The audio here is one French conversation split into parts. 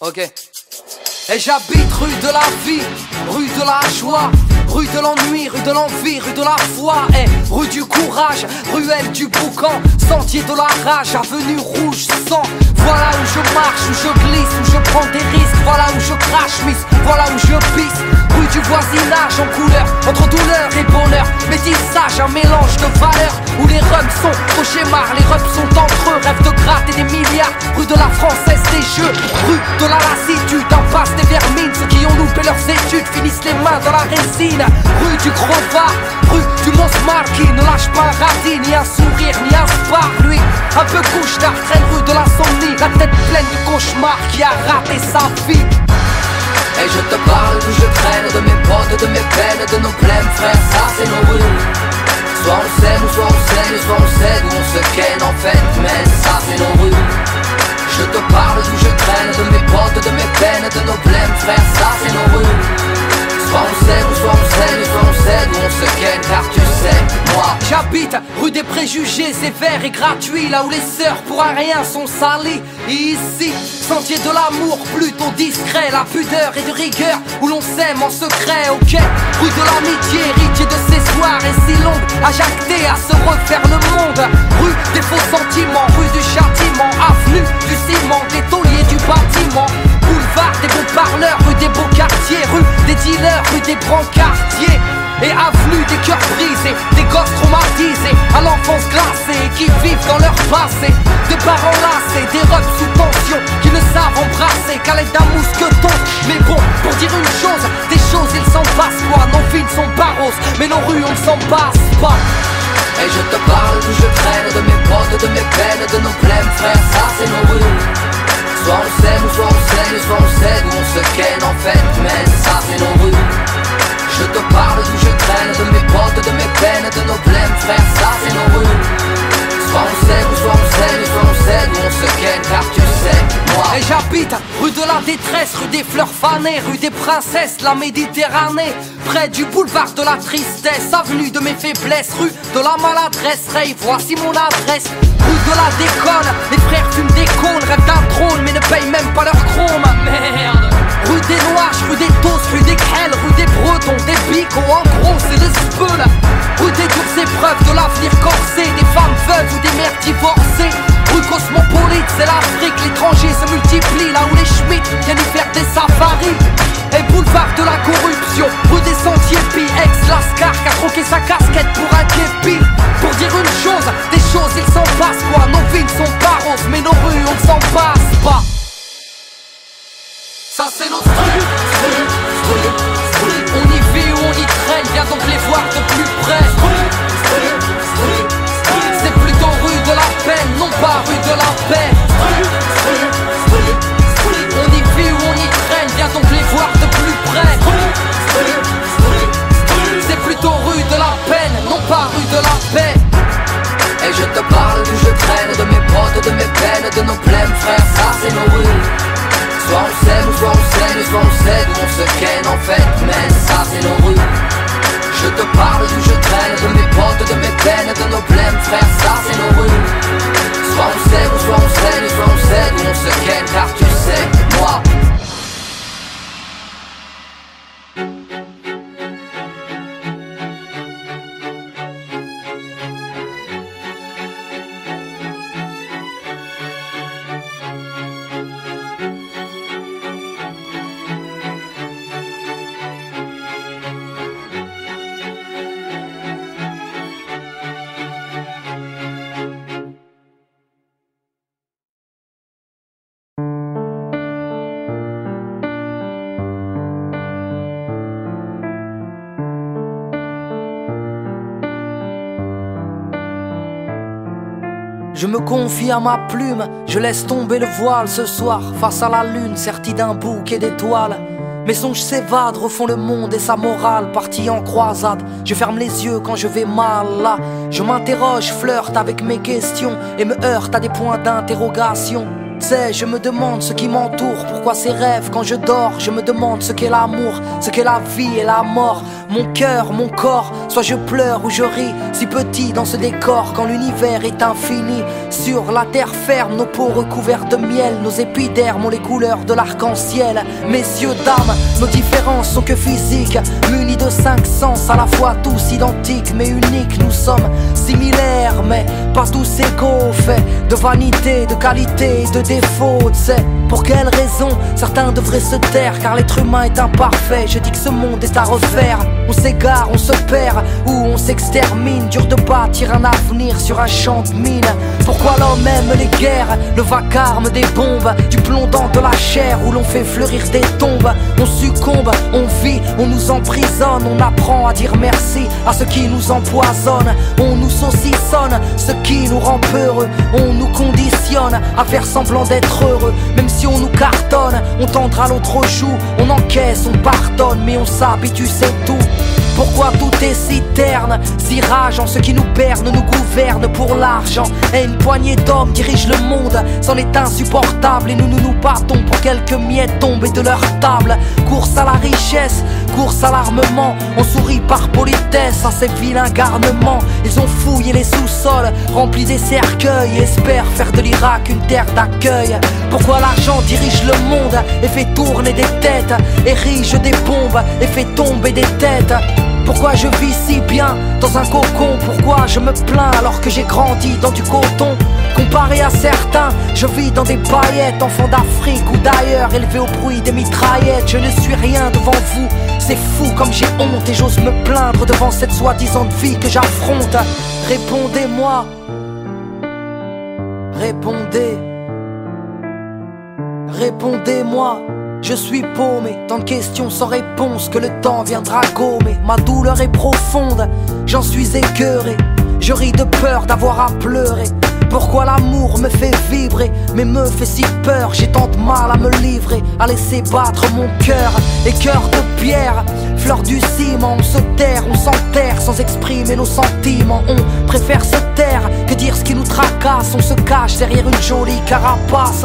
Ok. Et j'habite rue de la vie, rue de la joie, rue de l'ennui, rue de l'envie, rue de la foi, et rue du courage, ruelle du boucan, sentier de la rage, avenue rouge sang. Voilà où je marche, où je glisse, où je prends des risques, voilà où je crache, miss, voilà où je pisse. Rue du voisinage en couleur, entre douleur et bonheur, métissage, un mélange de valeurs, où les rums sont au schéma, les rums sont entre eux, rêve de gratter des milliards. Rue de la Française des jeux, rue de la lassitude, impasse des vermines, ceux qui ont loupé leurs études finissent les mains dans la résine. Rue du gros var, rue du Monsmar qui ne lâche pas un radis, ni un sourire, ni un spar. Lui, un peu couche tard, traîne rue de l'insomnie, la tête pleine de cauchemars qui a raté sa vie. Et je te parle d'où je traîne, de mes potes, de mes peines, de nos blèmes, frère, ça c'est nos rues. Soit on s'aime, ou soit on s'aime, soit on cède, ou on se ken en fait, mais ça c'est nos rues. Je te parle d'où je traîne, de mes potes, de mes peines, de nos blèmes, frère, ça c'est nos rues. Soit on s'aime, ou soit on s'aime, soit on cède, ou on se ken, car tu sais, moi j'habite rue des préjugés sévères et gratuits, là où les sœurs pour un rien sont salies. Et ici, sentier de l'amour plutôt discret, la pudeur et de rigueur, où l'on s'aime en secret. Ok, rue de l'amitié, héritier de ces soirées si longues, à jacter, à se refaire le monde. Rue des faux sentiments, rue du châtiment, avenue du ciment, des tauliers du bâtiment. Boulevard des beaux parleurs, rue des beaux quartiers, rue des dealers, rue des brancardiers. Et avenue des cœurs brisés, des gosses traumatisés, à l'enfance glacée, qui vivent dans leur passé. Des parents lassés, des robes sous tension, qui ne savent embrasser qu'à l'aide d'un mousqueton. Mais bon, pour dire une chose, des choses il s'en passe quoi. Nos vies ne sont pas roses, mais nos rues on ne s'en passe pas. Et je te parle d'où je traîne, de mes potes, de mes peines, de nos blèmes, frère, ça c'est nos rues. Soit on s'aime, ou soit on s'aime, soit on cède, ou on se ken en fait, mais ça c'est nos rues. Je te parle d'où je traîne, de mes potes, de mes peines, de nos blèmes, frère, ça c'est nos rues. Soit on s'aime, ou soit on s'aime, soit on cède, ou on se ken, car tu sais, moi. Et j'habite rue de la détresse, rue des fleurs fanées, rue des princesses, la Méditerranée. Près du boulevard de la tristesse, avenue de mes faiblesses, rue de la maladresse. Ray, voici mon adresse. Rue de la déconne, les frères fument des cônes, rêvent d'un trône, mais ne payent même pas leur chrome. Merde. Rue des Noirs, rue des Tosses, rue des Crelles, rue des Bretons, des Bicots, en gros c'est des speuls. Rue des dures épreuves de l'avenir corsé, des femmes veuves ou des mères divorcées. Rue cosmopolite, c'est l'Afrique, l'étranger se multiplie, là où les Schmitt viennent y faire des safaris. Et boulevard de la corruption, rue des Sentiers Pis, ex-Lascar qui a troqué sa casquette pour un képi. Pour dire une chose, des choses il s'en passe quoi. Nos vies ne sont pas roses, mais nos rues on ne s'en passe pas. Ça c'est notre rue, on y vit ou on y traîne, viens donc les voir de plus près. C'est plutôt rue de la peine, non pas rue de la paix. On y vit ou on y traîne, viens donc les voir de plus près. C'est plutôt rue de la peine, non pas rue de la paix. Et je te parle d'où je traîne, de mes potes, de mes peines, de nos blèmes, frère, ça c'est nos rues. Soit on s'aime, soit on s'aime, soit on cède, ou on se ken en fait, mais ça c'est nos rues. Je te parle d'où je traîne, de mes potes, de mes peines, de nos blèmes, frère, ça c'est nos rues. Soit on s'aime, soit on s'aime, soit on cède, ou on se ken, car tu sais, moi. Je me confie à ma plume, je laisse tomber le voile ce soir, face à la lune, sertie d'un bouquet d'étoiles. Mes songes s'évadent, refont le monde et sa morale, partie en croisade. Je ferme les yeux quand je vais mal là. Je m'interroge, flirte avec mes questions et me heurte à des points d'interrogation. sais, je me demande ce qui m'entoure, pourquoi ces rêves quand je dors. Je me demande ce qu'est l'amour, ce qu'est la vie et la mort. Mon cœur, mon corps, soit je pleure ou je ris, si petit dans ce décor quand l'univers est infini. Sur la terre ferme, nos peaux recouverts de miel, nos épidermes ont les couleurs de l'arc-en-ciel. Messieurs, dames, nos différences sont que physiques, munis de 5 sens, à la fois tous identiques mais uniques. Nous sommes similaires mais pas tous égaux, faits de vanité, de qualité, de défaut. C'est pour quelle raison certains devraient se taire, car l'être humain est imparfait. Je dis que ce monde est à refaire. On s'égare, on se perd ou on s'extermine. Dur de bâtir un avenir sur un champ de mine. Pourquoi l'homme aime les guerres, le vacarme des bombes, du plomb dans de la chair où l'on fait fleurir des tombes. On succombe, on vit, on nous emprisonne. On apprend à dire merci à ceux qui nous empoisonnent. On nous saucissonne, ce qui nous rend peureux. On nous conditionne à faire semblant d'être heureux. Même si on nous cartonne, on tendra l'autre joue. On encaisse, on pardonne, mais on s'habitue, c'est tout. Pourquoi tout est si terne, si rageant? Ce qui nous berne nous gouverne pour l'argent. Et une poignée d'hommes dirige le monde, c'en est insupportable. Et nous nous battons pour quelques miettes tombées de leur table. Course à la richesse, course à l'armement. On sourit par politesse à ces vilains garnements. Ils ont fouillé les sous-sols, rempli des cercueils, et espèrent faire de l'Irak une terre d'accueil. Pourquoi l'argent dirige le monde et fait tourner des têtes, érige des bombes et fait tomber des têtes? Pourquoi je vis si bien dans un cocon? Pourquoi je me plains alors que j'ai grandi dans du coton? Comparé à certains, je vis dans des paillettes, enfant d'Afrique ou d'ailleurs, élevé au bruit des mitraillettes. Je ne suis rien devant vous, c'est fou comme j'ai honte, et j'ose me plaindre devant cette soi-disant vie que j'affronte. Répondez-moi, répondez, répondez-moi. Je suis paumé, tant de questions sans réponse que le temps viendra gommer. Ma douleur est profonde, j'en suis écœuré. Je ris de peur d'avoir à pleurer. Pourquoi l'amour me fait vibrer, mais me fait si peur? J'ai tant de mal à me livrer, à laisser battre mon cœur. Et cœur de pierre, fleur du ciment. On se terre, on s'enterre sans exprimer nos sentiments. On préfère se taire que dire ce qui nous tracasse. On se cache derrière une jolie carapace.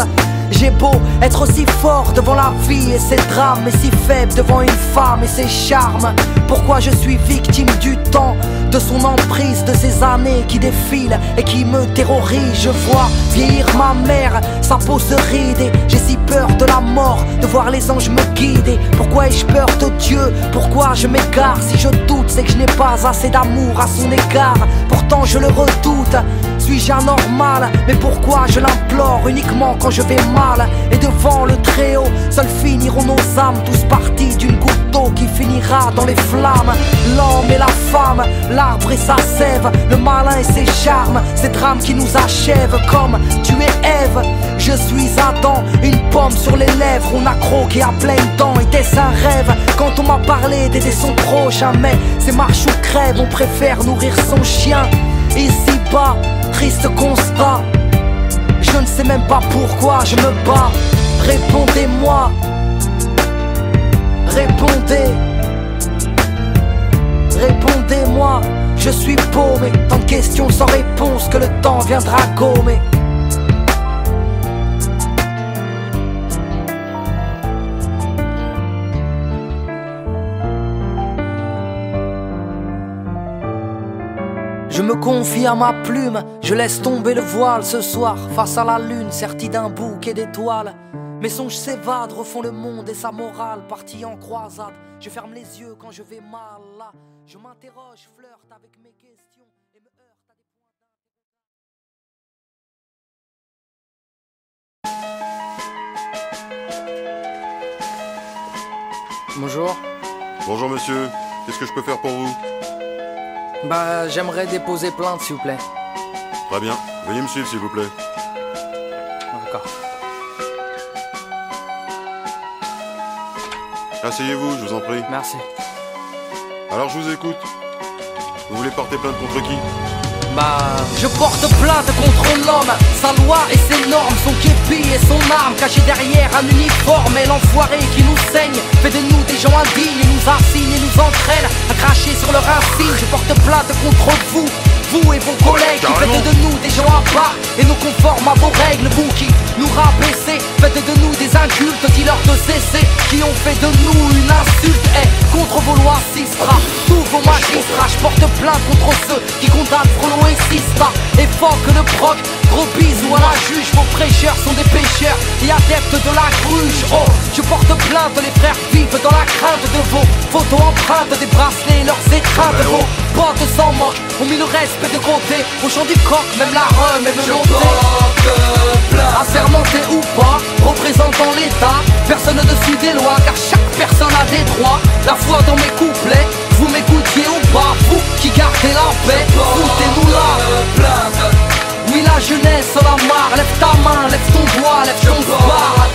J'ai beau être aussi fort devant la vie et ses drames, mais si faible devant une femme et ses charmes. Pourquoi je suis victime du temps, de son emprise, de ces années qui défilent et qui me terrorisent? Je vois vieillir ma mère, sa peau se rider. J'ai si peur de la mort, de voir les anges me guider. Pourquoi ai-je peur de Dieu? Pourquoi je m'égare? Si je doute, c'est que je n'ai pas assez d'amour à son égard. Pourtant je le redoute. Suis-je anormal? Mais pourquoi je l'implore uniquement quand je vais mal? Et devant le Très-Haut, seuls finiront nos âmes, tous partis d'une goutte d'eau qui finira dans les flammes. L'homme et la femme, l'arbre et sa sève, le malin et ses charmes, ces drames qui nous achèvent. Comme tu es Ève, je suis Adam, une pomme sur les lèvres. On a croqué à pleines dents, était-ce un rêve? Quand on m'a parlé d'aider son prochain, mais c'est marche ou crève, on préfère nourrir son chien. Ici-bas, triste constat, je ne sais même pas pourquoi je me bats. Répondez-moi, répondez, répondez-moi. Je suis paumé, tant de questions sans réponse que le temps viendra gommer. Je me confie à ma plume, je laisse tomber le voile ce soir, face à la lune, sertie d'un bouquet d'étoiles. Mes songes s'évadent, refont le monde et sa morale, partie en croisade. Je ferme les yeux quand je vais mal, là. Je m'interroge, flirte avec mes questions et me heurte à des points. Bonjour. Bonjour monsieur, qu'est-ce que je peux faire pour vous? Bah, j'aimerais déposer plainte, s'il vous plaît. Très bien, veuillez me suivre s'il vous plaît. D'accord. Asseyez-vous, je vous en prie. Merci. Alors je vous écoute. Vous voulez porter plainte contre qui? Bah, je porte plainte contre l'homme, sa loi et ses normes, son képi et son arme, caché derrière un uniforme. Et l'enfoiré qui nous saigne fait de nous des gens indignes, et nous assigne et nous entraîne à cracher sur leur insigne. Je porte plainte contre vous, Vous et vos collègues qui faites de nous des gens à part et nous conforme à vos règles. Vous qui nous rabaissez, faites de nous des incultes, dis-leur de cesser, qui ont fait de nous une insulte. Contre vos lois Sistra, tous vos magistrats, je porte plainte contre ceux qui condamnent Frollo et Sista. Et fort que le proc, gros bisous à la juge. Vos prêcheurs sont des pécheurs et adeptes de la gruge. Oh, je porte plainte, les frères vivent dans la crainte de vos photos empreintes, des bracelets et leurs étreintes. Vos potes sans moque ont mis le respect de côté. Au chant du coq, même la rhum est montée. Assermenté ou pas, représentant l'État, personne au-dessus des lois, car chaque personne a des droits. La foi dans mes couplets, vous m'écoutiez ou pas, vous qui gardez la paix, foutez-nous là. Oui, la jeunesse en la marre, lève ta main, lève ton doigt, lève ton bar.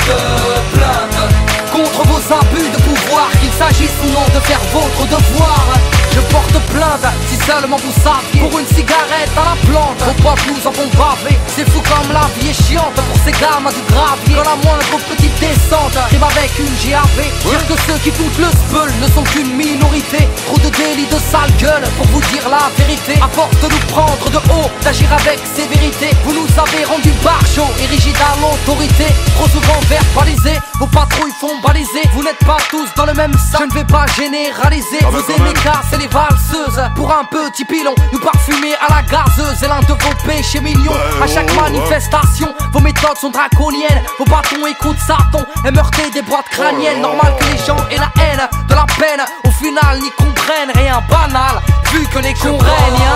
Contre vos abus de pouvoir, qu'il s'agisse ou non de faire votre devoir. Je porte plainte, si seulement vous saviez, pour une cigarette à la plante. Vos potes nous en font baver, c'est fou comme la vie est chiante pour ces gamins du gravier. Quand la moindre petite descente rime avec une GAV, dire que ceux qui foutent le speul ne sont qu'une minorité. Trop de délits de sale gueule pour vous dire la vérité. À force de nous prendre de haut, d'agir avec sévérité, vous nous avez rendu barjots et rigides à l'autorité. Trop souvent verbalisés, vos patrouilles font baliser. Vous n'êtes pas tous dans le même sac, je ne vais pas généraliser. Vous aimez casser les valseuses pour un petit pilon, nous parfumer à la gazeuse. Et l'un de vos péchés mignons, à chaque manifestation, vos méthodes sont draconiennes. Vos bâtons écoutent Satan et meurter des boîtes crâniennes. Normal que les gens aient la haine de la peine, au final n'y comprennent rien banal, vu que les cons règnent.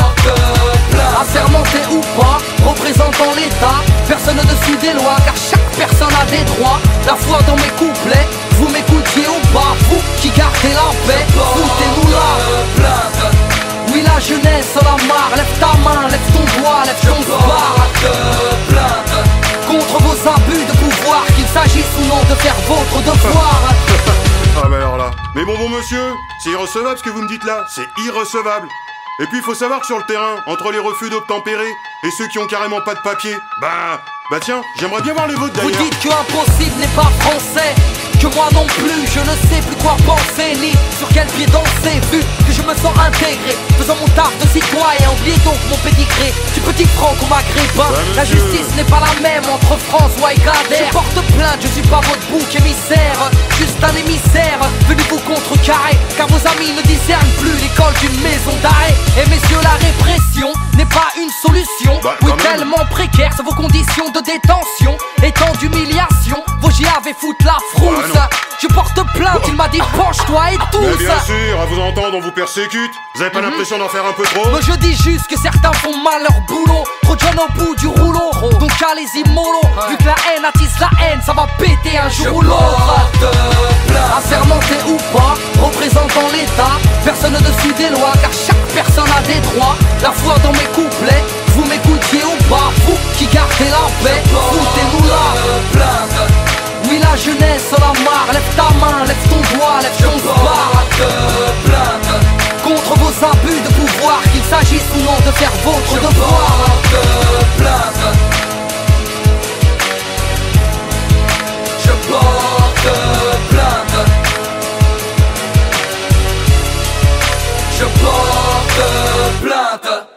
Assermenté ou pas, représentant l'État, personne au-dessus des lois, car chaque personne a des droits. La foi dans mes couplets, vous m'écoutiez ou pas, vous qui gardez la paix, foutez-nous là. Oui, la jeunesse en la marre, lève ta main, lève ton doigt, lève ton bar. Contre vos abus de pouvoir, qu'il s'agisse ou non de faire votre devoir. Ah bah alors là. Mais bon monsieur, c'est irrecevable ce que vous me dites là, c'est irrecevable. Et puis il faut savoir que sur le terrain, entre les refus d'obtempérer et ceux qui ont carrément pas de papier, bah tiens, j'aimerais bien voir les vôtres d'ailleurs. Vous dites que impossible n'est pas français, que moi non plus, je ne sais plus quoi penser, ni sur quel pied danser, vu que je me sens intégré, faisant mon taf de citoyen, oubliez donc mon pédigré, du petit franc au maghrébin. La justice n'est pas la même entre François et Kader. Je porte plainte, je suis pas votre bouc émissaire, juste un émissaire, venu vous contrecarrer, car vos amis ne discernent plus l'école d'une maison d'arrêt. Et messieurs, la répression n'est pas une solution, oui tellement précaire sont vos conditions de détention, et tant d'humiliation, vos GAV foutent la frousse. Je porte plainte, il m'a dit penche-toi et tous. Mais bien sûr, à vous entendre on vous persécute. Vous avez pas l'impression d'en faire un peu trop? Mais je dis juste que certains font mal leur boulot, trop de jeunes au bout du rouleau, donc allez-y mollo, vu que la haine attise la haine, ça va péter un jour ou l'autre. Assermenté ou pas, représentant l'État, personne au-dessus des lois, car chaque personne a des droits. La foi dans mes couplets, vous m'écoutiez ou pas, vous qui gardez la paix, foutez-nous là. Oui, la jeunesse en la marre, lève ta main, lève ton doigt, lève ton bar. Contre vos abus de pouvoir, qu'il s'agisse ou non de faire votre devoir. Je porte plainte. Je porte plainte.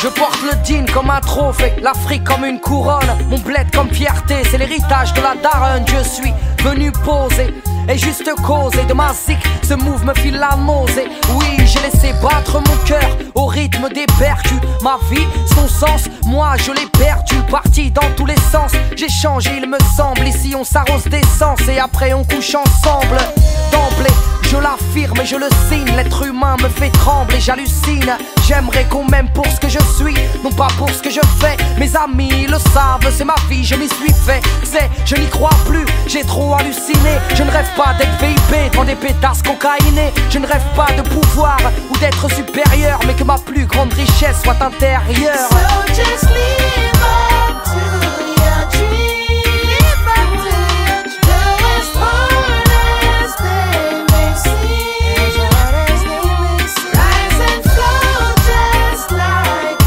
Je porte le digne comme un trophée, l'Afrique comme une couronne, mon bled comme fierté, c'est l'héritage de la daronne. Je suis venu poser et juste causer de ma zik, ce move me file la nausée. Oui, j'ai laissé battre mon cœur au rythme des percus. Ma vie, son sens, moi je l'ai perdu, parti dans tous les sens. J'ai changé il me semble, ici on s'arrose d'essence et après on couche ensemble. D'emblée, je l'affirme et je le signe, l'être humain me fait trembler, j'hallucine. J'aimerais qu'on m'aime pour ce que je suis, non pas pour ce que je fais. Mes amis le savent, c'est ma vie, je m'y suis fait. Je n'y crois plus, j'ai trop halluciné. Je ne rêve pas d'être VIP devant des pétasses cocaïnées. Je ne rêve pas de pouvoir ou d'être supérieur, mais que ma plus grande richesse soit intérieure. So just live up to your dream. Live up to the as hard as they may seem. Rise and flow just like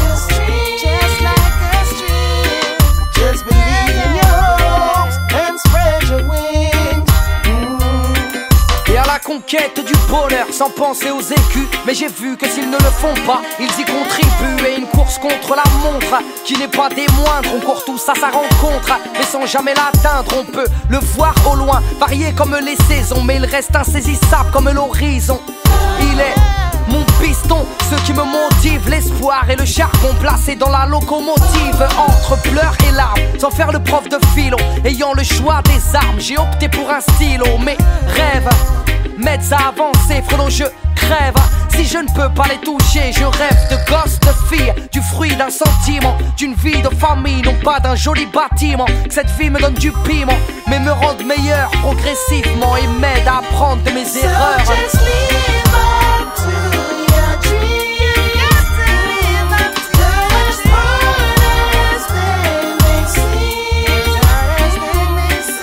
conquête du bonheur sans penser aux écus. Mais j'ai vu que s'ils ne le font pas, ils y contribuent. Et une course contre la montre qui n'est pas des moindres. On court tous à sa rencontre, mais sans jamais l'atteindre. On peut le voir au loin, varié comme les saisons, mais il reste insaisissable comme l'horizon. Il est mon piston, ce qui me motive, l'espoir et le charbon placé dans la locomotive. Entre pleurs et larmes, sans faire le prof de philo, ayant le choix des armes, j'ai opté pour un stylo. Mes rêves m'aident à avancer, frelon je crève. Si je ne peux pas les toucher, je rêve de gosses, de filles, du fruit d'un sentiment, d'une vie de famille, non pas d'un joli bâtiment. Que cette vie me donne du piment, mais me rende meilleur progressivement et m'aide à apprendre de mes erreurs. So just live up to your dreams. You got to live up to as hard as they may seem.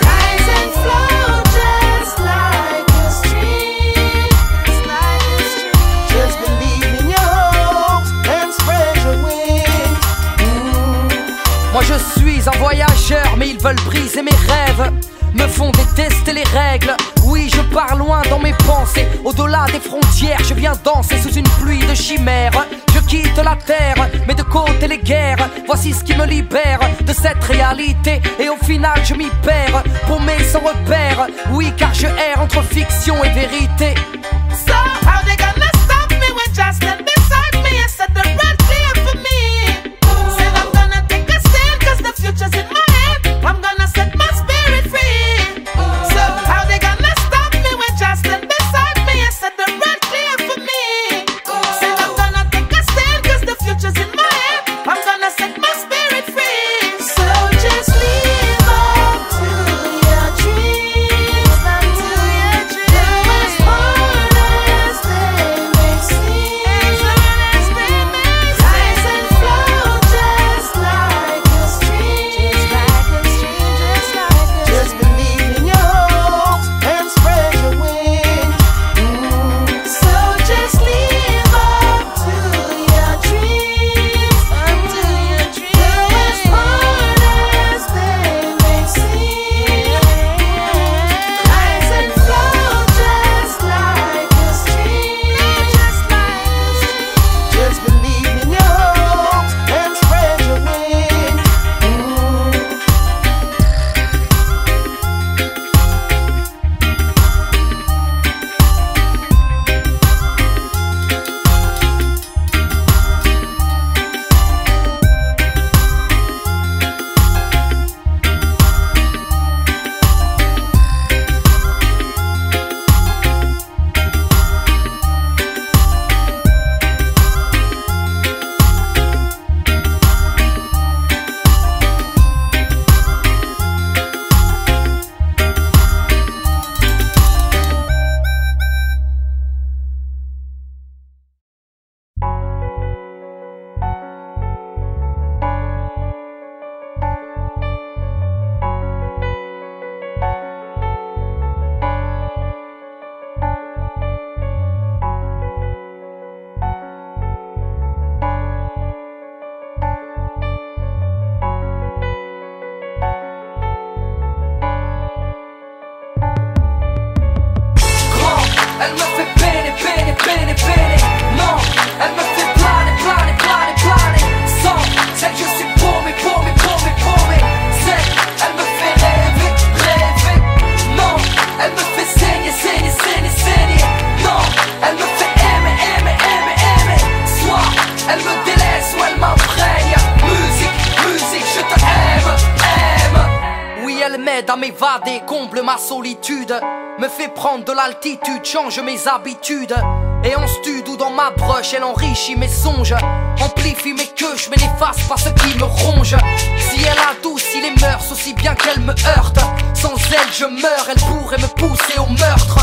Rise and flow just like a stream. Just believe in your hopes and spread your wings. Moi je suis un voyageur, mais ils veulent briser mes rêves, me font détester les règles. Oui, je pars loin dans mes pensées, au-delà des frontières. Je viens danser sous une pluie de chimères. Je quitte la terre, mais de côté les guerres. Voici ce qui me libère de cette réalité. Et au final je m'y perds, paumé sans repère. Oui, car je erre entre fiction et vérité. So how they gonna stop me when just stand beside me and set the road clear for me? Said I'm gonna take a stand 'cause the future's in my hand. I'm gonna set my spirit free. So how they gonna stop me when just stand beside me and set the road clear for me? Said I'm gonna take a stand 'cause the future's in my hand. I'm gonna set my spirit free. So just live up to your dreams, up to your dreams. As hard as they may seem, rise and flow just like a stream. Just believe in your hopes and spread your wings. So just live up to your dreams, up to your dreams. As hard as they may seem, rise and flow just like a stream. Just believe in your hopes and spread your wings. Elle me fait peiner, peiner, peiner, peiner. Non, elle me fait planer, planer, planer, planer. Sans celle que je suis paumé, paumé, paumé, paumé. Celle, elle me fait rêver, rêver. Non, elle me fait saigner, saigner, saigner, saigner. Non, elle me fait aimer, aimer, aimer, aimer. Soit elle me délaisse ou elle m'imprègne. Musique, musique, je te aime, aime. Oui, elle m'aide à m'évader, comble ma solitude. Me fait prendre de l'altitude, change mes habitudes. Et en stud ou dans ma broche, elle enrichit mes songes. Amplifie mes queues, mais n'efface pas ce qui me ronge. Si elle adoucit les mœurs aussi bien qu'elle me heurte, sans elle je meurs, elle pourrait me pousser au meurtre.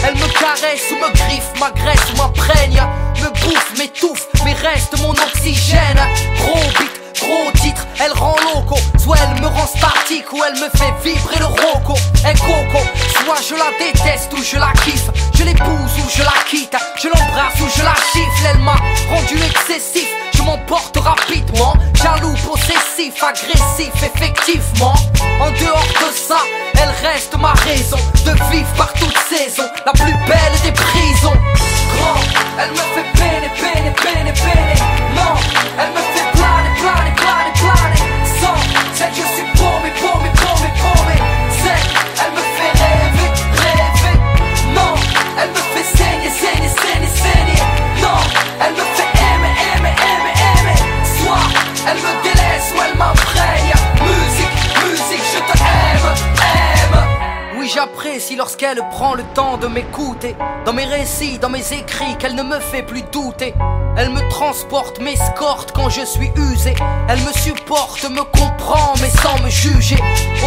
Elle me caresse ou me griffe, m'agresse ou m'imprègne. Me bouffe, m'étouffe, mais reste mon oxygène. Gros beat, gros titre, elle rend loco. Soit elle me rend statique ou elle me fait vibrer le roco. Et coco, soit je la déteste ou je la kiffe. Je l'épouse ou je la quitte, je l'embrasse ou je la gifle. Elle m'a rendu excessif, je m'emporte rapidement. Jaloux, possessif, agressif, effectivement. En dehors de ça, elle reste ma raison de vivre par toute saison, la plus belle des prisons. Grand, elle me fait peiner, peiner, peiner, peiner. Non, elle me fait planer, planer, planer, planer. Sans celle que je suis paumé, paumé, paumé, paumé. Elle me fait rêver, rêver. Non, elle me fait saigner, saigner, saigner, saigner. Non, elle me fait aimer, aimer, aimer, aimer. Soit elle me délaisse ou elle m'imprègne. Musique, musique, je te aime, aime. Oui, j'apprécie lorsqu'elle prend le temps de m'écouter. Dans mes récits, dans mes écrits, qu'elle ne me fait plus douter. Elle me transporte, m'escorte quand je suis usé. Elle me supporte, me comprend mais sans me juger.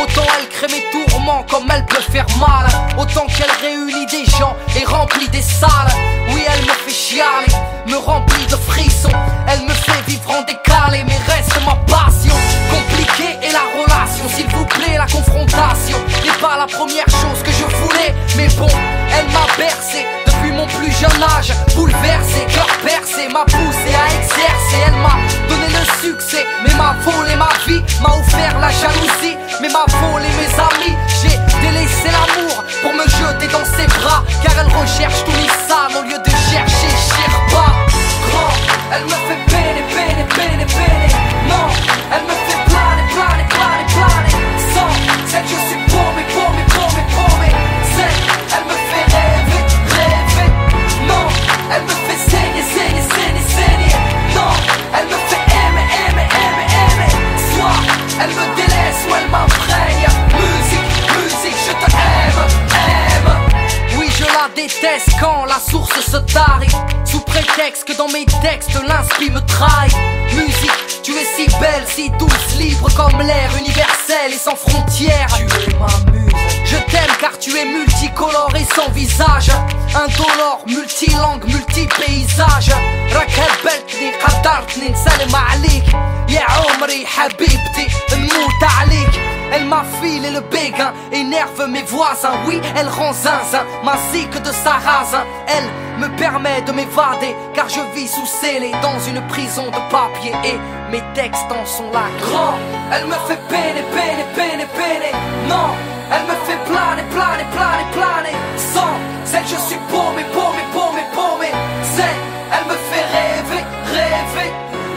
Autant elle crée mes tourments comme elle peut faire mal. Autant qu'elle réunit des gens et remplit des salles. Oui, elle me fait chialer, me remplit de frissons. Elle me fait vivre en décalé mais reste ma passion. Compliquée est la relation, s'il vous plaît la confrontation n'est pas la première chose que je voulais. Mais bon, elle m'a bercé depuis mon plus jeune âge. Bouleversé, cœur percé, m'a poussé à exercer. Elle m'a donné le succès, mais m'a volé ma vie. M'a offert la jalousie, mais m'a volé mes amis. J'ai délaissé l'amour pour me jeter dans ses bras, car elle recherche tous les sales au lieu de chercher Sherpa. Grand, elle me fait peiner, peiner, peiner, peiner. Non, elle me fait planer, planer, planer, planer. Sans celle que je suis paumé, paumé, paumé, paumé. Elle me fait rêver, rêver. Non, elle me fait saigner, saigner, saigner, saigner. Non, elle me fait aimer, aimer, aimer, aimer. Soit elle me délaisse ou elle m'imprègne. Musique, musique, je te aime, aime. Oui, je la déteste quand la source se tarit, sous prétexte que dans mes textes l'inspi me trahit. Musique, tu es si belle, si douce, libre comme l'air, universel et sans frontières. Tu es ma muse. Je t'aime car tu es multicolore et sans visage. Indolore, multilangue, multipaysage. راك هبلتني قدرتني نسلم عليك يا عمري حبيبتي نموت عليك. Elle m'affile et le béguin énerve mes voisins. Oui, elle rend zinzin, ma zique de sarrasin. Elle me permet de m'évader car je vis sous scellé dans une prison de papier et mes textes en sont là. Grand, elle me fait peiner, peiner, peiner, peiner. Non, elle me fait planer, planer, planer, planer. Sans celle que je suis paumé, paumé, paumé, paumé. Elle me fait rêver, rêver.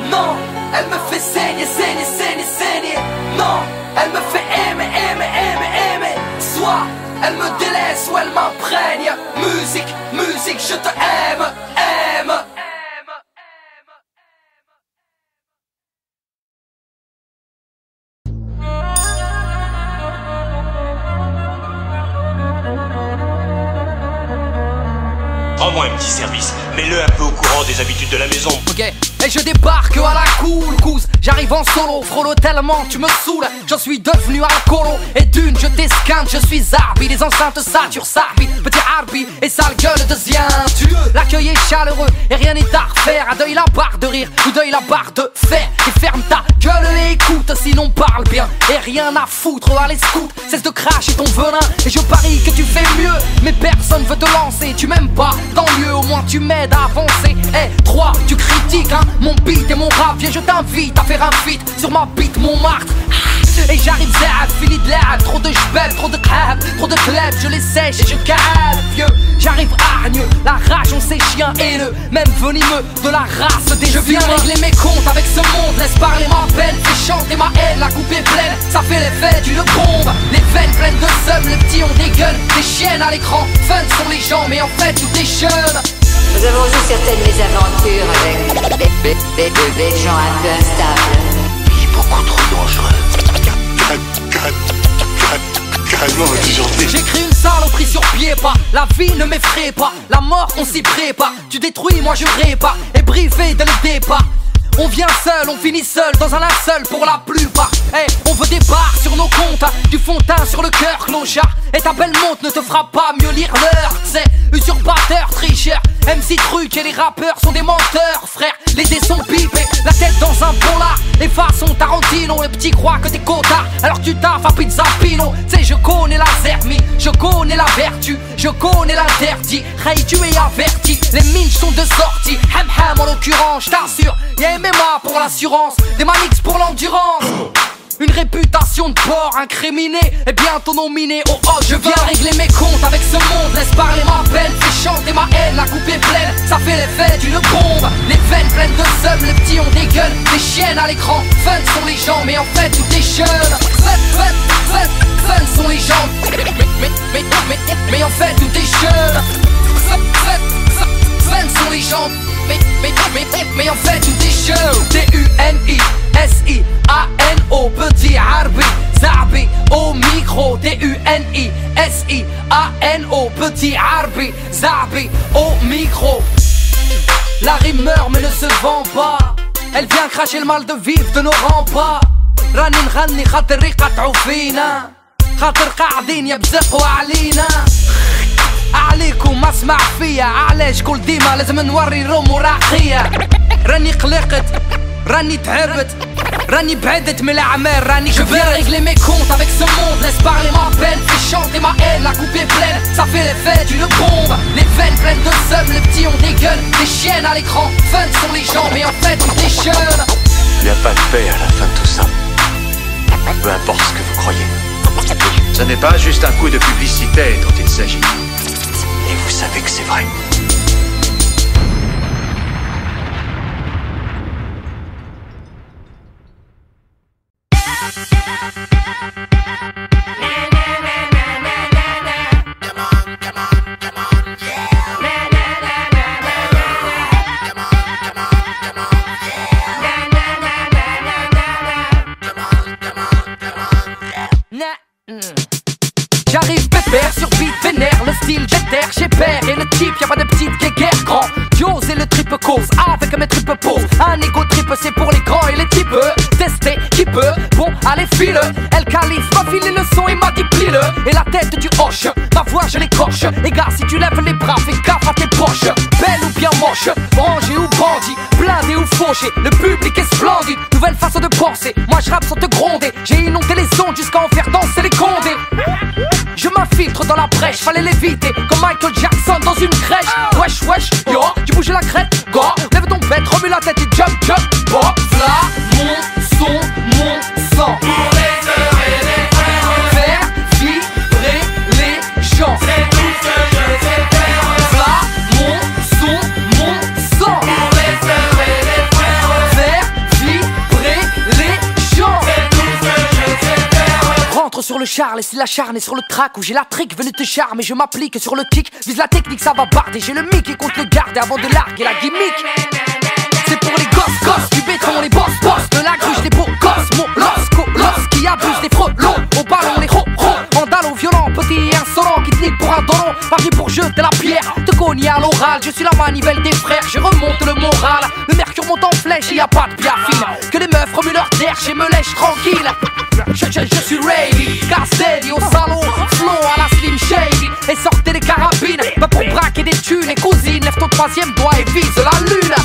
Non, elle me fait saigner, saigner, saigner, saigner. Non, elle me fait aimer, aimer, aimer, aimer. Soit elle me délaisse ou elle m'imprègne. Musique, musique, je te aime, aime. Rends-moi un petit service, mets-le un peu au courant des habitudes de la maison. Ok, et je débarque à la cool, couse. J'arrive en solo, frollo tellement tu me saoules. J'en suis devenu alcoolo, et d'une je t'esquinte, je suis Zarbi. Les enceintes saturent Sarbi, petit Arbi, et sale gueule de Zientu. L'accueil est chaleureux, et rien n'est à refaire. À deuil la barre de rire, ou deuil la barre de fer. Et ferme ta gueule et écoute, sinon parle bien. Et rien à foutre, allez scout, cesse de cracher ton venin. Et je parie que tu fais mieux, mais personne veut te lancer. Tu m'aimes pas, tant mieux, au moins tu m'aides à avancer. Eh, 3, tu critiques, hein, mon beat et mon rap. Viens, je t'invite à faire un feat sur ma bite Montmartre. Et j'arrive z'ab, fini de l'ab. Trop de j'beb, trop de crab, trop de club. Je les sèche et je cale, vieux. J'arrive hargneux, la rage on sait chien haineux. Même venimeux de la race des. Je viens régler mes comptes avec ce monde. Laisse parler ma peine, fais chanter ma haine. La coupe est pleine, ça fait l'effet d'une bombe. Les veines pleines de seum, les petits ont des gueules. Des chiennes à l'écran, fun sont les gens, mais en fait tout est jeune. Nous avons eu certaines mésaventures avec des gens un peu instables. Il est beaucoup trop dangereux. J'écris une saloperie sur pied, pas. La vie ne m'effraie pas, la mort on s'y prépare. Tu détruis, moi je répare, et briefé dès le départ. On vient seul, on finit seul, dans un linceul pour la plupart. Hey, on veut des barres sur nos comptes, du fond de teint sur le cœur, clochard. Et ta belle montre ne te fera pas mieux lire l'heure. C'est usurpateur, tricheur, MC Truc et les rappeurs sont des menteurs, frère. Les dés sont pipés, la tête dans un polar. Les façons Tarantino, le petit croit que t'es cotard. Alors tu taffes à Pizza Pino, tu sais je connais la zermie, je connais connais la vertu, je connais l'interdit. Hey, tu es averti, les minges sont de sortie. Ham ham en l'occurrence, j't'assure. Y'a MMA pour l'assurance, des manix pour l'endurance. Une réputation de porc incriminée et bientôt nominé au hot. Je viens régler mes comptes avec ce monde. Laisse parler ma peine, fais chanter ma haine. La coupe est pleine, ça fait l'effet d'une bombe. Les veines pleines de seum, les petits ont des gueules. Des chiennes à l'écran, fun sont les gens, mais en fait tout est jeune. Fun sont les gens, mais en fait tout est jeune. Fun sont les gens, mais en fait tout est jeune. D-U-N-I-S-I-A-N-O, petit Arbi, Zabi, au micro. D-U-N-I-S-I-A-N-O, petit Arbi, Zabi, au micro. La rime meurt mais ne se vend pas. Elle vient cracher le mal de vivre de nos remparts. راني نغني خاطر يقطعوا فينا، خاطر قاعدين يبزقوا علينا. عليكم ما اسمع فيا، علاش كل ديما لازم نوري روم وراقية. راني قلقت، راني تعبت، راني بعدت من الاعمال، راني Je viens régler mes comptes avec ce monde. Laisse parler ma peine, fais chanter ma haine. La coupe est pleine, ça fait l'effet d'une bombe. Les veines pleines de seum, les petits ont des gueules. Des chiennes à l'écran, fun sont les gens, mais en fait tout est jeune. Il n'y a pas de paix à la fin de tout ça. Peu importe ce que vous croyez. Ce n'est pas juste un coup de publicité dont il s'agit. Et vous savez que c'est vrai. J'arrive pépère sur beat vénère, le style déterre, j'ai père et le type, y'a pas de petite guéguerre grand. Dios et le triple cause, avec mes triples poses. Un ego triple c'est pour les grands et les types. Tester qui peut, bon allez file. Elle calife, m'a filé le son et m'a dit plie-le. Et la tête du hoche, ma voix je l'écorche. Les gars si tu lèves les bras, fais gaffe à tes poches. Belle ou bien moche, rangé ou bandit, blindé ou fauché, le public est splendide. Nouvelle façon de penser, moi je rappe sans te gronder. J'ai inondé les ondes jusqu'à en faire danser les condés. Je m'infiltre dans la brèche, fallait l'éviter comme Michael Jackson dans une crèche. Wesh wesh, yo, tu bouges la crête, go. Lève ton bête, remue la tête et jump jump. Bon, là, mon son, mon sang. Pour les heures et les frères, faire vibrer les gens. C'est tout ce que je sais faire. Là, mon son, mon sang. Pour les heures et les frères, faire vibrer les gens. C'est tout ce que je sais faire. Rentre sur le char, laisse la charne et sur le track où j'ai la trick, venu te charmer, je m'applique sur le kick, vise la technique, ça va barder, j'ai le mic et compte le garder avant de larguer la gimmick. C'est pour les gosses du béton, les boss de la gruche, les beaux gosses, mon los qui abuse des frelons, au ballon les ro vandalo violent, petit et insolent qui te nique pour un doron, pas venu pour jeter la pierre, te cogner à l'oral, je suis la manivelle des frères, je remonte le moral, le mercure monte en flèche et y a pas de biafine, que les meufs remuent leur terre, et me lèche tranquille. Je suis ready, Castelli au salon, flow à la Slim Shady. Et sortez les carabines, pas pour braquer des thunes. Et cousine, lève ton troisième doigt et vise la lune. Là,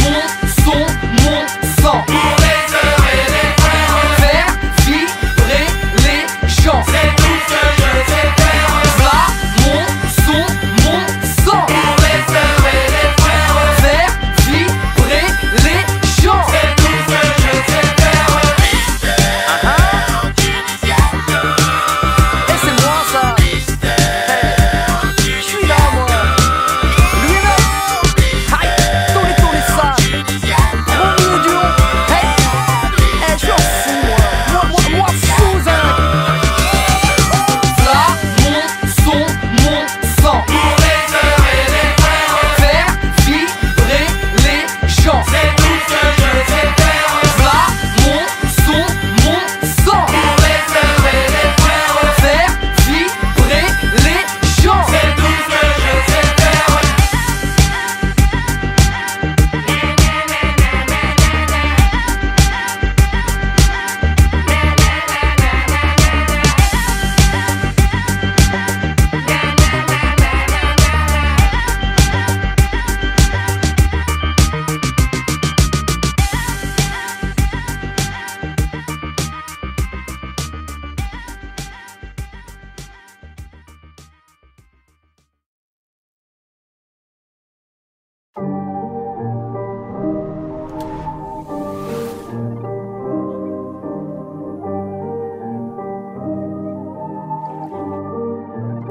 mon son, mon sang. Pour les heures et les frères, faire vibrer les gens. C'est tout ce que je sais faire. Là, mon son, mon sang. Pour les heures et les frères, faire vibrer les gens. C'est tout ce que je sais faire.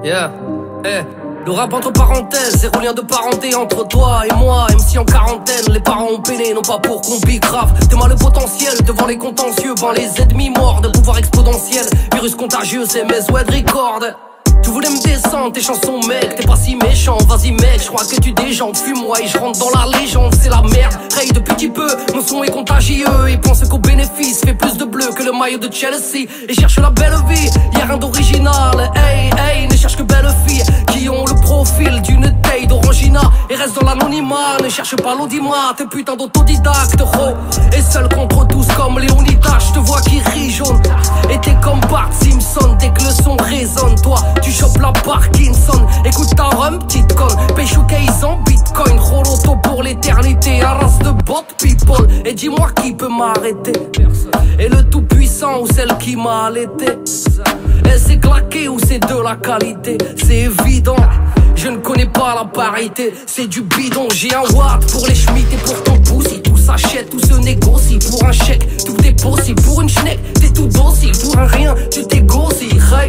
Yeah, le rap entre parenthèses, zéro lien de parenté entre toi et moi. MC en quarantaine, les parents ont peiné, non pas pour qu'on bicrave. T'es mal le potentiel, devant les contentieux, ben les ennemis morts de pouvoir exponentiel. Virus contagieux, c'est mes web record. Tu voulais me descendre, tes chansons mec, t'es pas si méchant, vas-y mec, je crois que tu déjantes, fuis-moi et je rentre dans la légende, c'est la merde. Raye de petit peu, mon son est contagieux, ils pensent qu'au bénéfice fait plus de bleu que le maillot de Chelsea. Et cherche la belle vie, y'a rien d'original, hey, ne cherche que belles filles qui ont le profil d'une taille d'orangina et reste dans l'anonymat, ne cherche pas l'audimat, t'es putain d'autodidacte, et seul contre tous comme Léonidas, je te vois qui rit jaune, et t'es comme Bart Simpson, dès que le son résonne, toi, tu chopes la Parkinson, écoute ta rhum, petite conne, pêche ou case en bitcoin, Roloto pour l'éternité, un race de bot people, et dis-moi qui peut m'arrêter, et le tout puissant ou celle qui m'a allaité, et c'est claqué ou c'est de la qualité, c'est évident, je ne connais pas la parité, c'est du bidon, j'ai un watt pour les schmitts et pour ton poussi, tout s'achète, tout se négocie, pour un chèque, tout est possible, pour une schneck, t'es tout docile, pour un rien, tu t'égoscies, hey.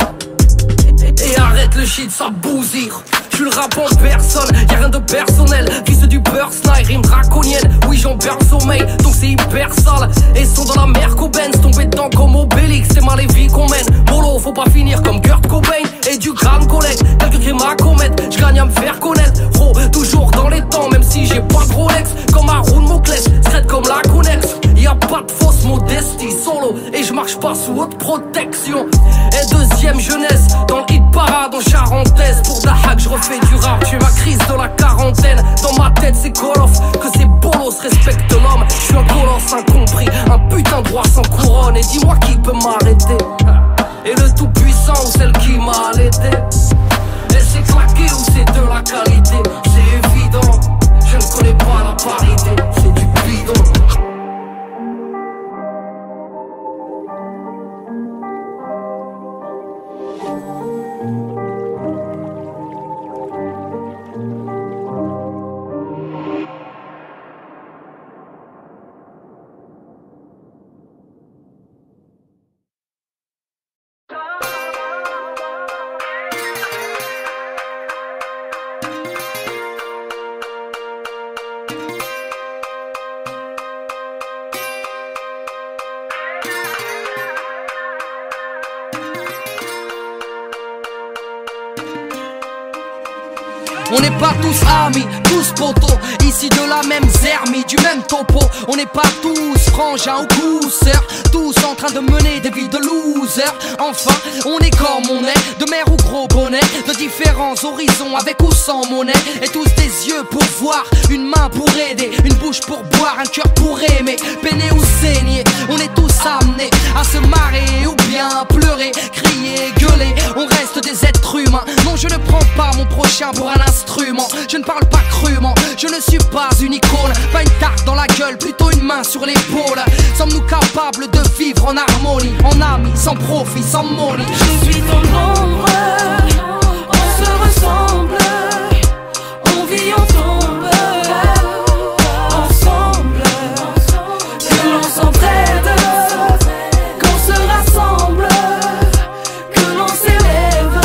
Et arrête le shit, ça bousille. Je le rap en personne, y'a rien de personnel. Fils du beurre, snipe, rime draconienne. Oui, j'en perds le sommeil, donc c'est hyper sale. Et sont dans la mer qu'au Benz, tombé dedans comme Obélix. C'est mal les vies qu'on mène. Bolo, faut pas finir comme Kurt Cobain. Et du grand collègue, quelques crimes à commettre. J'gagne à me faire connaître. Oh, toujours dans les temps, même si j'ai pas de Rolex. Comme Haroun Mokles, secrète comme la Connex. Y'a pas de fausse modestie, solo. Et je marche pas sous haute protection. Et deuxième jeunesse, dans le hit parade en charentaise. Pour Dahak, je refais du rap, j'ai ma crise de la quarantaine. Dans ma tête c'est Call of, que c'est bolos, respecte l'homme. Je suis un colosse incompris, un putain de roi sans couronne. Et dis-moi qui peut m'arrêter, et le tout puissant ou celle qui m'a allaité. Et c'est claqué ou c'est de la qualité, c'est évident, je ne connais pas la parité, c'est du bidon. On n'est pas tous amis, tous potos, ici de la même zermie, du même topo. On n'est pas tous frangins ou pousseurs, tous en train de mener des vies de losers. Enfin, on est comme on est, de mer ou gros bonnet, de différents horizons avec ou sans monnaie. Et tous des yeux pour voir, une main pour aider, une bouche pour boire, un cœur pour aimer, peiner ou saigner. On est tous amenés à se marrer ou bien pleurer, crier, gueuler. On reste des êtres humains. Non, je ne prends pas mon prochain pour un instrument. Je ne parle pas crûment, je ne suis pas une icône. Pas une tarte dans la gueule, plutôt une main sur l'épaule. Sommes-nous capables de vivre en harmonie, en amis, sans profit, sans money? Je suis ton ombre, on se ressemble, on vit, on tombe, ensemble, que l'on s'entraide, qu'on se rassemble, que l'on s'élève,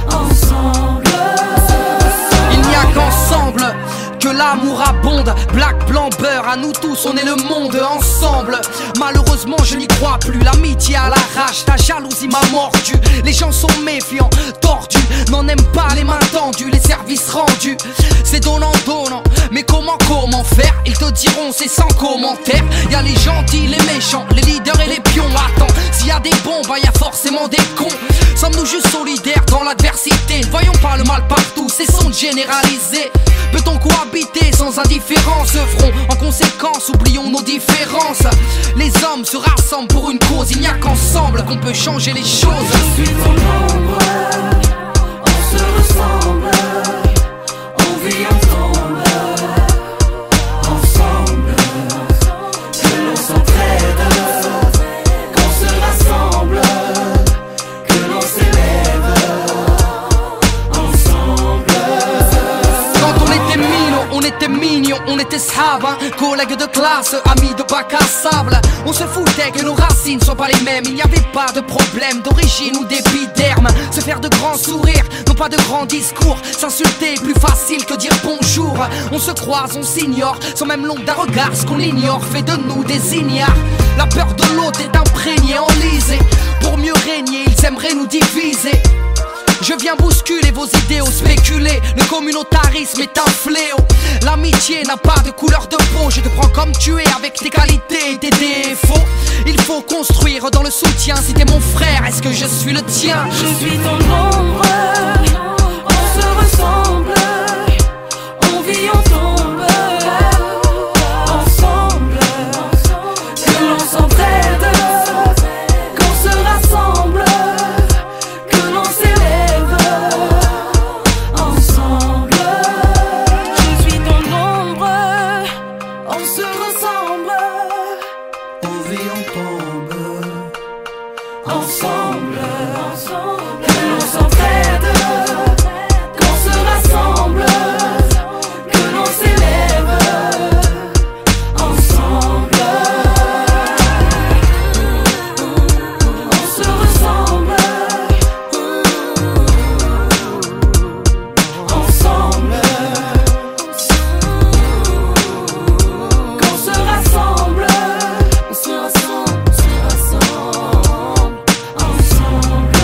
ensemble. Il n'y a qu'ensemble que l'amour abonde, black, blanc, beurre, à nous tous on est le monde ensemble. Malheureusement je n'y crois plus, l'amitié à l'arrache, ta jalousie m'a mordu. Les gens sont méfiants, tordus, n'en aiment pas les mains tendues, les services rendus. C'est donnant, donnant, mais comment faire? Ils te diront c'est sans commentaire. Y'a les gentils, les méchants, les leaders et les pions. Attends, s'il y a des bons, bah y a forcément des cons. Sommes-nous juste solidaires dans l'adversité? Ne voyons pas le mal partout, cessons de généraliser. Peut-on cohabiter sans indifférence? Œuvrons en conséquence, oublions nos différences. Les hommes se rassemblent pour une cause, il n'y a qu'ensemble qu'on peut changer les choses. Je suis ton ombre, on se ressemble, on vit, on tombe, ensemble, que l'on s'entraide, qu'on se rassemble, que l'on s'élève, ensemble. Quand on était mignons, on était des sahab, hein, collègues de classe, amis de bac à sable. On se foutait que nos racines soient pas les mêmes. Il n'y avait pas de problème d'origine ou d'épiderme. Se faire de grands sourires, non pas de grands discours. S'insulter est plus facile que dire bonjour. On se croise, on s'ignore, sans même l'ombre d'un regard. Ce qu'on ignore fait de nous des ignares. La peur de l'autre est imprégnée, enlisée. Pour mieux régner, ils aimeraient nous diviser. Je viens bousculer vos idéaux, spéculer. Le communautarisme est un fléau. L'amitié n'a pas de couleur de peau. Je te prends comme tu es avec tes qualités et tes défauts. Il faut construire dans le soutien. Si t'es mon frère, est-ce que je suis le tien? Je suis ton ombre, on se ressemble, on vit, on tombe, ensemble, que l'on s'entraide, qu'on se rassemble, que l'on s'élève, ensemble. Je suis ton ombre, on se ressemble, on vit, on tombe, ensemble, que l'on s'entraide, qu'on se rassemble, que l'on s'élève, ensemble. On se ressemble, ensemble, qu'on se rassemble, on se rassemble, ensemble.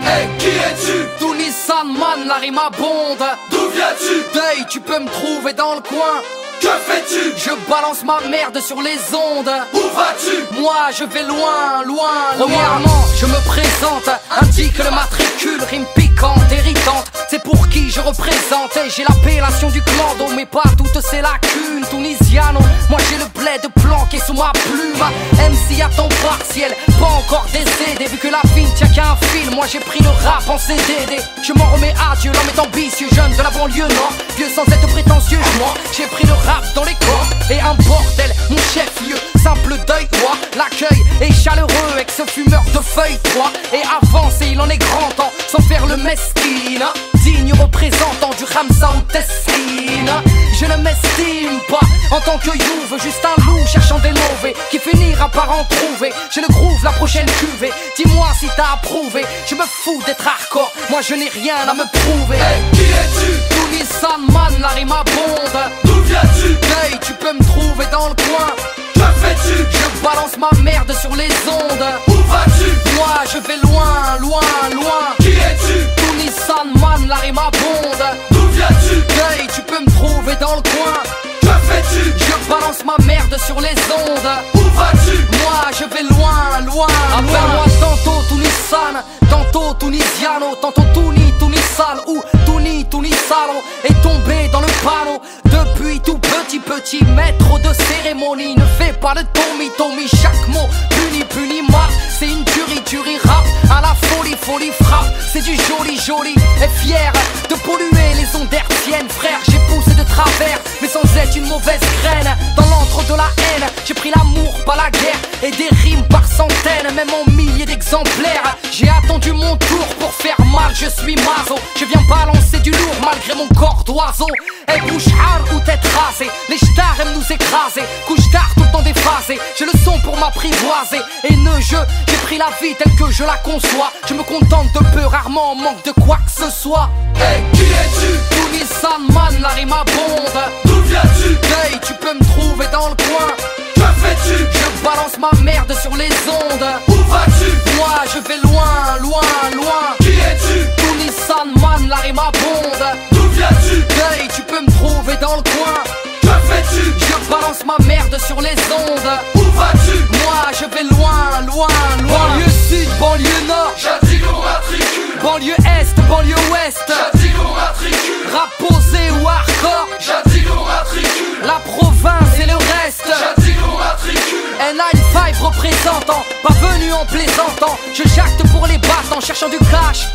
Hey, qui es-tu? Tounissan man, la rime abonde. D'où viens-tu? Deuil, tu peux me trouver dans le coin. Que fais-tu? Je balance ma merde sur les ondes. Où vas-tu? Moi je vais loin, loin, premièrement je me présente, indique le matricule, rime piquante, irritante. C'est pour qui je représente. Et j'ai l'appellation du clando, mais pas toutes ces lacunes. Tunisiano, moi j'ai le bled planqué sous ma plume. MC à temps partiel, pas encore décédé. Vu que la vie ne tient qu'à un fil, moi j'ai pris le rap en CDD. Je m'en remets à Dieu, l'homme est ambitieux, jeune de la banlieue nord. Vieux sans être prétentieux, j'ai pris le rap dans les corps. Et un bordel, mon chef-lieu, simple deuil, quoi. L'accueil est chaleureux avec ce fumeur de feuilles 3. Et avancer, il en est grand temps, sans faire le mesquine. Digne représentant du Ramsa ou Tessine. Je ne m'estime pas en tant que youve, juste un loup cherchant des mauvais qui finira par en trouver. J'ai le groove, la prochaine cuvée. Dis-moi si t'as approuvé. Je me fous d'être hardcore, moi je n'ai rien à me prouver. Hey, qui es-tu? Tounissan man, la rime abonde. D'où viens-tu? Hey, tu peux me trouver dans le coin. Que fais-tu? Je balance ma merde sur les ondes. Où vas-tu? Moi je vais loin, loin, loin. Qui es-tu? Tounissan man, la rime abonde. D'où viens-tu? Hey, tu peux me trouver dans le coin. Que fais-tu? Je balance ma merde sur les ondes. Où vas-tu? Moi je vais loin, loin. Appelle-moi tantôt Tunissan, tantôt Tunisiano, tantôt Tunissal ou Tunissalo. Est tombé dans le panneau depuis tout petit maître de cérémonie. Ne fais pas le Tommy, chaque mot puni marre. C'est une tuerie rap à la folie frappe. C'est du joli et fier de polluer les ondes hertziennes. Frère, j'ai poussé de travers, mais sans être une mauvaise graine. Dans l'antre de la haine, j'ai pris l'amour, pas la guerre. Et des rimes par centaines, même en milliers d'exemplaires. J'ai attendu mon tour pour faire mal, je suis maso. Je viens balancer du lourd malgré mon corps d'oiseau. Et bouche hard ou tête rasée, les stars aiment nous écraser. Couche d'art tout le temps déphasé, j'ai le son pour m'apprivoiser. Et j'ai pris la vie telle que je la conçois. Je me contente de peu, rarement en manque de quoi que ce soit. Hey, qui es-tu? Tounissan man, la rime abonde. D'où viens-tu? Hey, tu peux me trouver dans le coin. Que fais-tu? Je balance ma merde sur les ondes. Où vas-tu? Moi je vais loin, loin, loin. Qui es-tu? Tounissan man, la rime abonde. D'où vas-tu? Je balance ma merde sur les ondes. Où vas-tu? Moi je vais loin, loin, loin. Banlieue sud, banlieue nord. J'indique mon matricule. Banlieue est, banlieue ouest. J'indique mon matricule. Rap posé ou hardcore. J'indique mon matricule. La province et le reste. J'indique mon matricule. N95 représentant, pas venu en plaisantant. Je jacte pour les battants, cherchant du cash.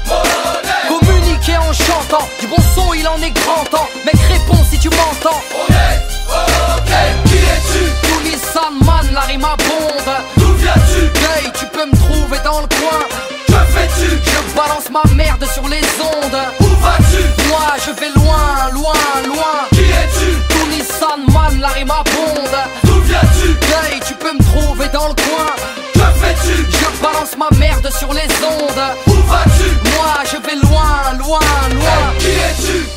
Communiquer en chantant, du bon son il en est grand temps. Mec réponds si tu m'entends. On est ok. Qui es-tu? Tout Nissan man, la rime abonde. D'où viens-tu? Hey, tu peux me trouver dans le coin. Que fais-tu? Je balance ma merde sur les ondes. Où vas-tu? Moi je vais loin, loin, loin. Qui es-tu? Tout Nissan man, la rime abonde. D'où viens-tu? Hey, tu peux me trouver dans le coin. Que fais-tu? Je balance ma merde sur les ondes. Où vas-tu? Moi je vais loin, loin, loin. Qui es-tu?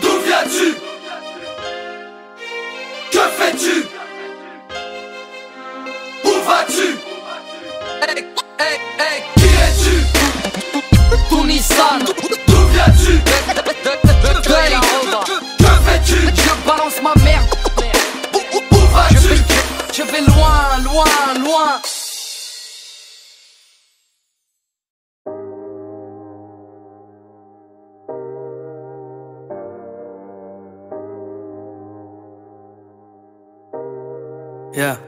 D'où viens-tu? Que fais-tu? Où vas-tu? Hey, hey, hey. Qui es-tu? Tout Nissan. D'où viens-tu? Hey, Que fais-tu? je balance ma merde. Où vas-tu? Je vais loin, loin, loin. Yeah,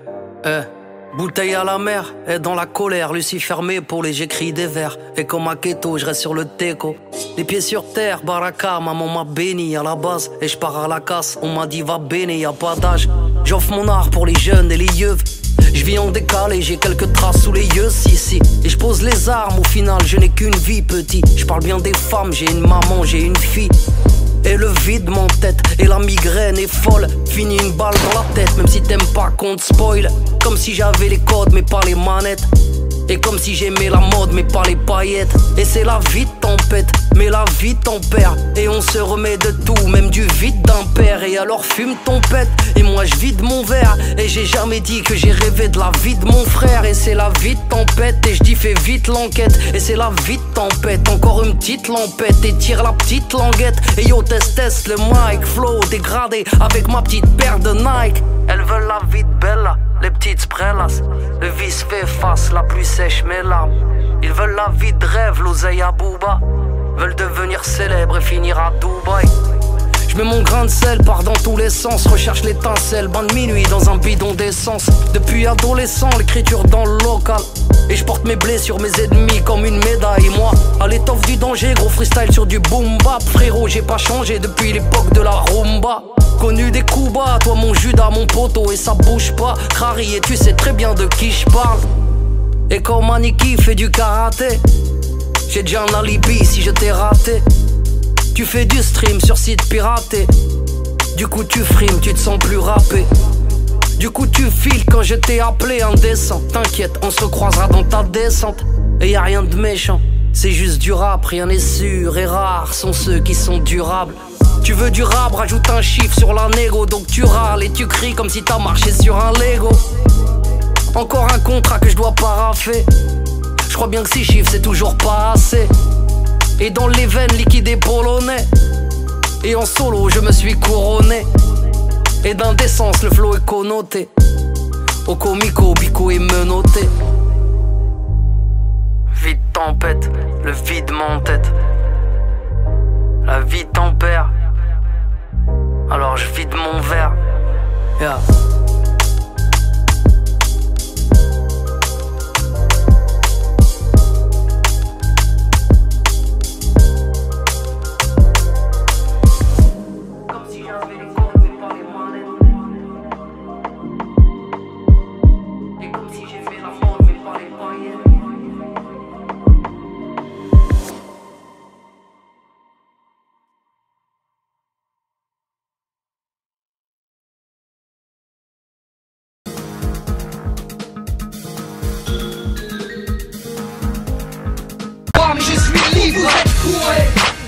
bouteille à la mer, et dans la colère, Lucie fermée pour les j'écris des vers. Et comme à Keto, je reste sur le teco. Les pieds sur terre, baraka, maman m'a béni à la base. Et je pars à la casse, on m'a dit va béni, y a pas d'âge. J'offre mon art pour les jeunes et les yeux. Je vis en décalé, j'ai quelques traces sous les yeux, si. Et je pose les armes, au final, je n'ai qu'une vie, petit. Je parle bien des femmes, j'ai une maman, j'ai une fille. Et le vide m'entête, et la migraine est folle. Fini une balle dans la tête, même si t'aimes pas qu'on te spoil. Comme si j'avais les codes, mais pas les manettes. Et comme si j'aimais la mode, mais pas les paillettes. Et c'est la vie de tempête, mais la vie tempère. Et on se remet de tout, même du vide d'un père. Et alors fume ton pète, et moi je vide mon verre. Et j'ai jamais dit que j'ai rêvé de la vie de mon frère. Et c'est la vie de tempête, et je dis fais vite l'enquête. Et c'est la vie de tempête, encore une petite lampette. Et tire la petite languette, et yo test le mic. Flow dégradé, avec ma petite paire de Nike. Elles veulent la vie de Bella, les petites sprellas. Le vice fait face, la pluie sèche mes larmes. Ils veulent la vie de rêve, l'oseille à Booba. Veulent devenir célèbres et finir à Dubaï. Je mets mon grain de sel, pars dans tous les sens. Recherche l'étincelle, bain de minuit dans un bidon d'essence. Depuis adolescent, l'écriture dans le local. Et je porte mes blessures, mes ennemis comme une médaille. Moi, à l'étoffe du danger, gros freestyle sur du boom bap. Frérot, j'ai pas changé depuis l'époque de la rumba. Connu des coups bas, toi mon Judas, mon poteau. Et ça bouge pas, Crary, et tu sais très bien de qui je parle. Et comme Aniki fait du karaté, j'ai déjà un alibi si je t'ai raté. Tu fais du stream sur site piraté. Du coup tu frimes, tu te sens plus rappé. Du coup tu files quand je t'ai appelé indécent. T'inquiète, on se recroisera dans ta descente. Et y a rien de méchant, c'est juste du rap, rien n'est sûr. Et rares sont ceux qui sont durables. Tu veux du rap, rajoute un chiffre sur la négo. Donc tu râles et tu cries comme si t'as marché sur un Lego. Encore un contrat que je dois paraffer. Je crois bien que 6 chiffres c'est toujours pas assez. Et dans les veines liquide et polonais. Et en solo je me suis couronné. Et d'indécence le flow est connoté. Au comico, bico est menotté. Vide tempête, le vide m'entête. La vie tempère. Alors je vide mon verre. Yeah.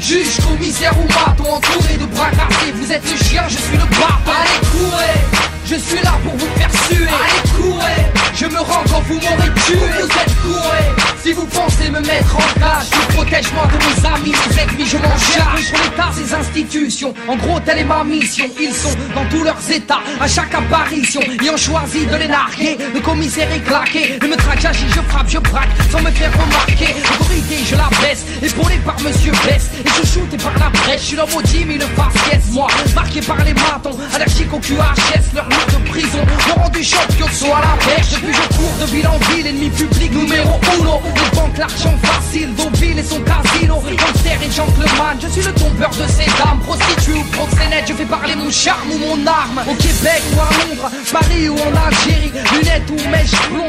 Juge, commissaire ou bâton, entouré de bras cassés. Vous êtes le chien, je suis le bâton. Allez, courez, je suis là pour vous faire suer. Allez, courez, je me rends quand vous m'aurez tué. Vous êtes courés, Si vous pensez me mettre en cage, je protège-moi de mes amis, mes ennemis, je m'en charge. Pour l'État, ces institutions, en gros telle est ma mission. Ils sont dans tous leurs états, à chaque apparition, ayant choisi de les narguer. Le commissaire est claqué, ne me traque, j'agis, je frappe, je braque, sans me faire remarquer. L'autorité, je la baisse, épaulé par Monsieur Bess. Et je shooté par la brèche, je suis l'homme au gym, il le fasse, moi, marqué par les matons, allergique au QHS, leur mur de prison, me rendu champion, soit la pêche. Depuis je cours de ville en ville, ennemi public numéro uno. Les banques, l'argent facile, Deauville et son casino. Gangster et gentleman, je suis le tombeur de ces dames. Prostituée ou proxénète, je fais parler mon charme ou mon arme. Au Québec ou à Londres, Paris ou en Algérie, lunettes ou mèches blondes.